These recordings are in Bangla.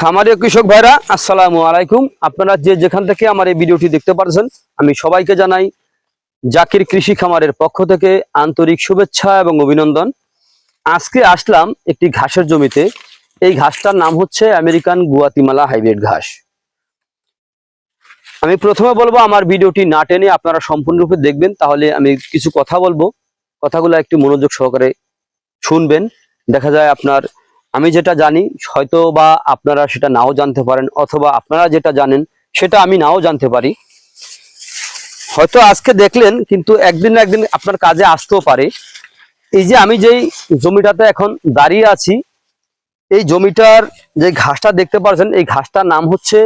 খামারি কৃষক ভাইরা আসসালামু আলাইকুম। আপনারা যে যেখান থেকে আমার এই ভিডিওটি দেখতে পাচ্ছেন, আমি সবাইকে জানাই জাকির কৃষি খামারের পক্ষ থেকে আন্তরিক শুভেচ্ছা এবং অভিনন্দন। আজকে আসলাম একটি ঘাসের জমিতে। এই ঘাসটার নাম হচ্ছে আমেরিকান গুয়াতিমালা হাইব্রিড ঘাস। আমি প্রথমে বলবো আমার ভিডিওটি না টেনে আপনারা সম্পূর্ণরূপে দেখবেন, তাহলে আমি কিছু কথা বলবো, কথাগুলো একটু মনোযোগ সহকারে শুনবেন। দেখা যায় আমি যেটা জানি হয়তো বা আপনারা সেটা নাও জানতে পারেন, অথবা আপনারা যেটা জানেন সেটা আমি নাও জানতে পারি। হয়তো আজকে দেখলেন, কিন্তু একদিন না একদিন আপনার কাজে আসতেও পারে। এই যে আমি যেই জমিটাতে এখন দাঁড়িয়ে আছি, এই জমিটার যে ঘাসটা দেখতে পাচ্ছেন, এই ঘাসটার নাম হচ্ছে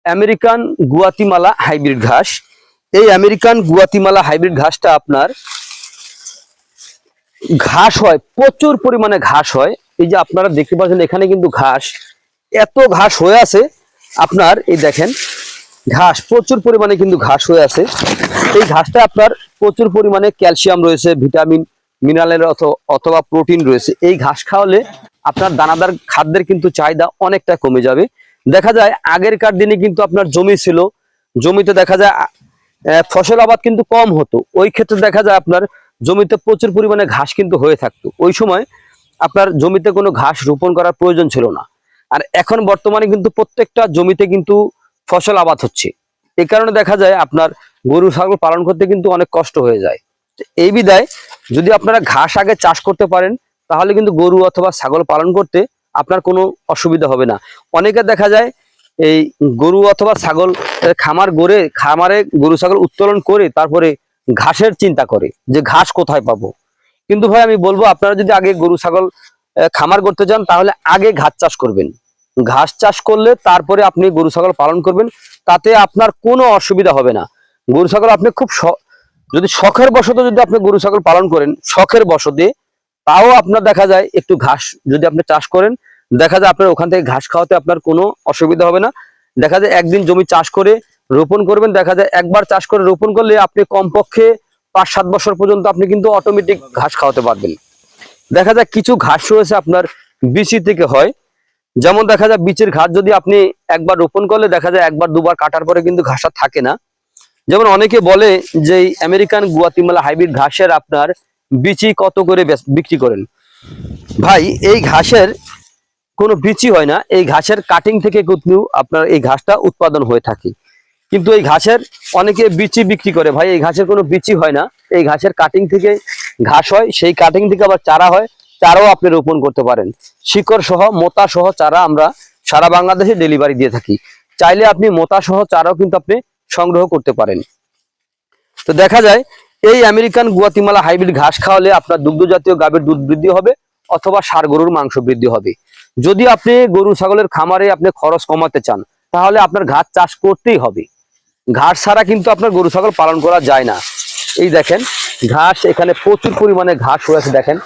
আমেরিকান গুয়াতিমালা হাইব্রিড ঘাস। এই আমেরিকান গুয়াতিমালা হাইব্রিড ঘাসটা আপনার ঘাস হয়, প্রচুর পরিমাণে ঘাস হয়। এই যে আপনারা দেখতে পাচ্ছেন এখানে কিন্তু ঘাস, এত ঘাস হয়ে আছে আপনার, এই দেখেন ঘাস প্রচুর পরিমাণে কিন্তু ঘাস হয়ে আছে। এই ঘাসটা আপনার প্রচুর পরিমাণে ক্যালসিয়াম রয়েছে, ভিটামিন মিনারেলের অথবা প্রোটিন রয়েছে। এই ঘাস খাওয়ালে আপনার দানাদার খাদ্যের কিন্তু চাহিদা অনেকটা কমে যাবে। দেখা যায় আগেরকার দিনে কিন্তু আপনার জমি ছিল, জমিতে দেখা যায় ফসল আবাদ কিন্তু কম হতো। ওই ক্ষেত্রে দেখা যায় আপনার জমিতে প্রচুর পরিমাণে ঘাস কিন্তু হয়ে থাকতো। ওই সময় আপনার জমিতে কোনো ঘাস রোপণ করার প্রয়োজন ছিল না। আর এখন বর্তমানে কিন্তু প্রত্যেকটা জমিতে কিন্তু ফসল আবাদ হচ্ছে। এই কারণে দেখা যায় আপনার গরু ছাগল পালন করতে কিন্তু অনেক কষ্ট হয়ে যায়। এই বিধায় যদি আপনারা ঘাস আগে চাষ করতে পারেন, তাহলে কিন্তু গরু অথবা ছাগল পালন করতে আপনার কোনো অসুবিধা হবে না। অনেকে দেখা যায় এই গরু অথবা ছাগল খামারে গরু ছাগল উত্তোলন করে তারপরে ঘাসের চিন্তা করে যে ঘাস কোথায় পাবো। কিন্তু ভাই আমি বলবো, আপনারা যদি আগে গরু ছাগল খামার করতে চান, তাহলে আগে ঘাস চাষ করবেন। ঘাস চাষ করলে তারপরে আপনি গরু ছাগল পালন করবেন, তাতে আপনার কোনো অসুবিধা হবে না। গরু ছাগল আপনি খুব যদি শখের বশতে যদি আপনি গরু ছাগল পালন করেন, শখের বশতে, তাও আপনার দেখা যায় একটু ঘাস যদি আপনি চাষ করেন, দেখা যায় আপনার ওখান থেকে ঘাস খাওয়াতে আপনার কোনো অসুবিধা হবে না। দেখা যায় একদিন জমি চাষ করে রোপণ করবেন, দেখা যায় একবার চাষ করে রোপণ করলে আপনি কমপক্ষে 5-7 বছর পর্যন্ত আপনি কিন্তু অটোমেটিক ঘাস খাওয়াতে পারবেন। দেখা যায় কিছু ঘাস রয়েছে আপনার বিচি থেকে হয়, যেমন দেখা যায় বীজের ঘাস যদি আপনি একবার রোপণ করলে দেখা যায় একবার দুবার কাটার পরে কিন্তু ঘাসটা থাকে না। যেমন অনেকে বলে যে আমেরিকান গুয়াতিমালা হাইব্রিড ঘাসের আপনার বিচি কত করে বিক্রি করেন। ভাই এই ঘাসের কোনো বিচি হয় না, এই ঘাসের কাটিং থেকে কিন্তু আপনার এই ঘাসটা উৎপাদন হয়ে থাকে। কিন্তু এই ঘাসের অনেকে বিচি বিক্রি করে। ভাই এই ঘাসের কোনো বিচি হয় না, এই ঘাসের কাটিং থেকে ঘাস হয়, সেই কাটিং থেকে আবার চারা হয়, চারাও আপনি রোপণ করতে পারেন। শিকড় সহ মোতা সহ চারা আমরা সারা বাংলাদেশে ডেলিভারি দিয়ে থাকি। চাইলে আপনি মোতা সহ চারাও কিন্তু আপনি সংগ্রহ করতে পারেন। তো দেখা যায় এই আমেরিকান গুয়াতিমালা হাইব্রিড ঘাস খাওয়ালে আপনার দুগ্ধ জাতীয় গাভীর দুধ বৃদ্ধি হবে, অথবা ষাঁড় গরুর মাংস বৃদ্ধি হবে। যদি আপনি গরু ছাগলের খামারে আপনি খরচ কমাতে চান, তাহলে আপনার ঘাস চাষ করতেই হবে। ঘাস ছাড়া কিন্তু আপনার গরু ছাগল পালন করা যায় না। এই দেখেন ঘাস, এখানে প্রচুর পরিমাণে ঘাস হয়ে আছে। দেখেন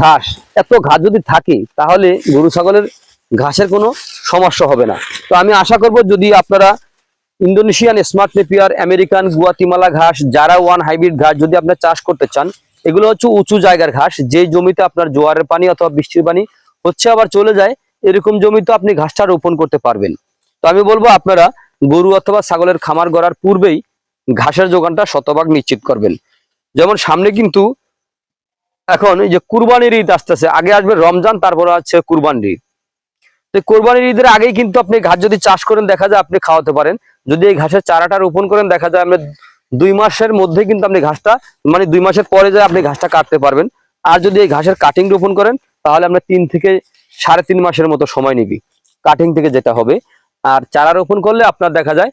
ঘাস, এত ঘাস যদি থাকে তাহলে গরু ছাগলের ঘাসের কোনো সমস্যা হবে না। তো আমি আশা করব যদি আপনারা Indonesian smart Napier, American Guatemala ঘাস, জারা ওয়ান হাইব্রিড ঘাস যদি আপনার চাষ করতে চান, এগুলো হচ্ছে উঁচু জায়গার ঘাস, যে জমিতে আপনার জোয়ারের পানি অথবা বৃষ্টির পানি হচ্ছে আবার চলে যায়, এরকম জমিতে আপনি ঘাসটা রোপণ করতে পারবেন। তো আমি বলবো আপনারা গরু অথবা ছাগলের খামার গড়ার পূর্বেই ঘাসের যোগানটা শতভাগ নিশ্চিত করবেন। যেমন সামনে কিন্তু এখন এই যে কুরবানির ঈদ আসতেছে, আগে আসবে রমজান, তারপরে আছে কুরবানির ঈদ। তো কোরবানির ঈদের আগেই কিন্তু আপনি ঘাস যদি চাষ করেন, দেখা যায় আপনি খাওয়াতে পারেন। যদি এই ঘাসের চারাটা রোপণ করেন, দেখা যায় আপনি 2 মাসের মধ্যে কিন্তু আপনি ঘাসটা, মানে 2 মাসের পরে যায় আপনি ঘাসটা কাটতে পারবেন। আর যদি এই ঘাসের কাটিং রোপণ করেন, তাহলে আমরা 3 থেকে 3.5 মাসের মতো সময় নিবি কাটিং থেকে যেটা হবে। আর চারা রোপণ করলে আপনার দেখা যায়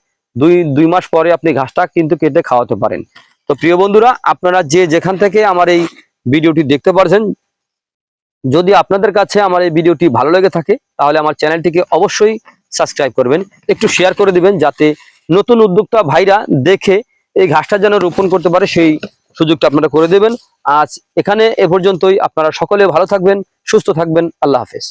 2 মাস পরে আপনি ঘাসটা কিন্তু কেটে খাওয়াতে পারেন। তো প্রিয় বন্ধুরা, আপনারা যে যেখান থেকে আমার এই ভিডিওটি দেখতে পারছেন, যদি আপনাদের কাছে আমার এই ভিডিওটি ভালো লেগে থাকে, তাহলে আমার চ্যানেলটিকে অবশ্যই সাবস্ক্রাইব করবেন, একটু শেয়ার করে দিবেন, যাতে নতুন উদ্যোক্তা ভাইরা দেখে এই ঘাসটা যেন রোপণ করতে পারে, সেই সুযোগটা আপনারা করে দেবেন। আজ এখানে এ পর্যন্তই। আপনারা সকলে ভালো থাকবেন, সুস্থ থাকবেন। আল্লাহ হাফেজ।